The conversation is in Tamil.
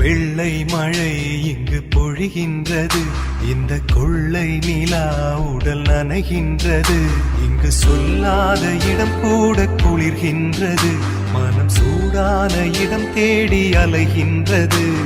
வெள்ளை மழை இங்கு பொழிகின்றது, இந்த கொள்ளை நிலா உடல் நனைகின்றது. இங்கு சொல்லாத இடம் கூட குளிர்கின்றது, மனம் சூடான இடம் தேடி அலைகின்றது.